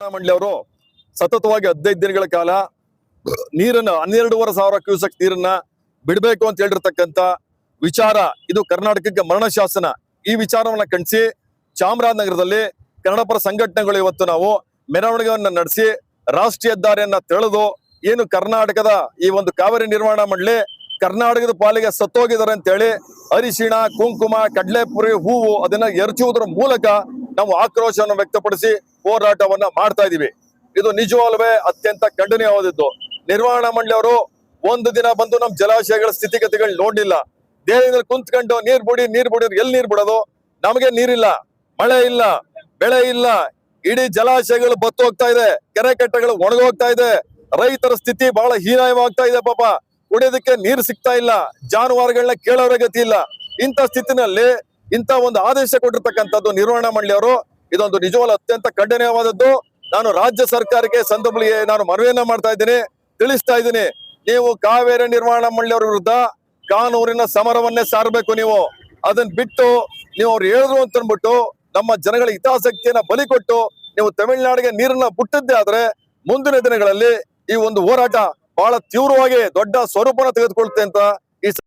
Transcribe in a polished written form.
ಮಂಡಳಿ ಅವರು ಸತತವಾಗಿ 15 ದಿನಗಳ ಕಾಲ ನೀರನ್ನ 12,500 ಕ್ಯೂಸೆಕ್ ನೀರನ್ನ ಬಿಡಬೇಕು ಅಂತ ಹೇಳಿರ್ತಕ್ಕಂತ ವಿಚಾರ ಇದು ಕರ್ನಾಟಕಕ್ಕೆ ಮರಣ ಶಾಸನ. ಈ ವಿಚಾರವನ್ನ ಖಂಡಿಸಿ ಚಾಮರಾಜನಗರದಲ್ಲಿ ಕನ್ನಡಪರ ಸಂಘಟನೆಗಳು ಇವತ್ತು ನಾವು ಮೆರವಣಿಗೆಯನ್ನ ನಡೆಸಿ ರಾಷ್ಟ್ರೀಯ ಹೆದ್ದಾರಿಯನ್ನ ತೆಳೆದು ಏನು ಕರ್ನಾಟಕದ ಈ ಒಂದು ಕಾವೇರಿ ನಿರ್ವಹಣಾ ಮಂಡಳಿ ಕರ್ನಾಟಕದ ಪಾಲಿಗೆ ಸತ್ತೋಗಿದ್ದಾರೆ ಅಂತ ಹೇಳಿ ಅರಿಶಿಣ, ಕುಂಕುಮ, ಕಡಲೆಪುರಿ, ಹೂವು ಅದನ್ನ ಎರಚುವುದರ ಮೂಲಕ ನಾವು ಆಕ್ರೋಶವನ್ನು ವ್ಯಕ್ತಪಡಿಸಿ ಹೋರಾಟವನ್ನ ಮಾಡ್ತಾ ಇದೀವಿ. ಇದು ನಿಜವಾಗ್ಲೂ ಅತ್ಯಂತ ಖಂಡನೀಯವಾದದ್ದು. ನಿರ್ವಹಣಾ ಮಂಡಳಿಯವರು ಒಂದು ದಿನ ಬಂದು ನಮ್ ಜಲಾಶಯಗಳ ಸ್ಥಿತಿಗತಿಗಳು ನೋಡ್ಲಿಲ್ಲ. ದೇಹದಲ್ಲಿ ಕುಂತ್ಕೊಂಡು ನೀರ್ ಬಿಡಿ ಎಲ್ಲಿ ನೀರ್ ಬಿಡೋದು? ನಮಗೆ ನೀರಿಲ್ಲ, ಮಳೆ ಇಲ್ಲ, ಬೆಳೆ ಇಲ್ಲ, ಇಡೀ ಜಲಾಶಯಗಳು ಬತ್ತು ಹೋಗ್ತಾ ಇದೆ, ಕೆರೆ ಕಟ್ಟೆಗಳು ಒಣಗೋಗ್ತಾ ಇದೆ, ರೈತರ ಸ್ಥಿತಿ ಬಹಳ ಹೀನಾಯವಾಗ್ತಾ ಇದೆ. ಪಾಪ ಕುಡಿಯೋದಕ್ಕೆ ನೀರು ಸಿಗ್ತಾ ಇಲ್ಲ, ಜಾನುವಾರುಗಳನ್ನ ಕೇಳೋರ ಗತಿ ಇಲ್ಲ. ಇಂಥ ಸ್ಥಿತಿನಲ್ಲಿ ಇಂಥ ಒಂದು ಆದೇಶ ಕೊಟ್ಟಿರ್ತಕ್ಕಂಥದ್ದು ನಿರ್ವಹಣಾ ಮಂಡಳಿಯವರು ಇದೊಂದು ನಿಜವಾಗ್ಲೂ ಅತ್ಯಂತ ಖಂಡನೀಯವಾದದ್ದು. ನಾನು ರಾಜ್ಯ ಸರ್ಕಾರಕ್ಕೆ ಸಂದರ್ಭದಲ್ಲಿ ನಾನು ಮನವಿಯನ್ನ ಮಾಡ್ತಾ ಇದ್ದೀನಿ, ತಿಳಿಸ್ತಾ ಇದ್ದೀನಿ. ನೀವು ಕಾವೇರಿ ನಿರ್ವಹಣಾ ಮಂಡಳಿಯವರ ವಿರುದ್ಧ ಕಾನೂನಿನ ಸಮರವನ್ನೇ ಸಾರಬೇಕು. ನೀವು ಅದನ್ನ ಬಿಟ್ಟು ನೀವು ಅವ್ರು ಹೇಳಿದ್ರು ಅಂತ ಅಂದ್ಬಿಟ್ಟು ನಮ್ಮ ಜನಗಳ ಹಿತಾಸಕ್ತಿಯನ್ನ ಬಲಿ ಕೊಟ್ಟು ನೀವು ತಮಿಳುನಾಡಿಗೆ ನೀರನ್ನ ಬಿಟ್ಟಿದ್ದೆ ಆದ್ರೆ ಮುಂದಿನ ದಿನಗಳಲ್ಲಿ ಈ ಒಂದು ಹೋರಾಟ ಬಹಳ ತೀವ್ರವಾಗಿ ದೊಡ್ಡ ಸ್ವರೂಪನ ತೆಗೆದುಕೊಳ್ತೆ ಅಂತ ಈ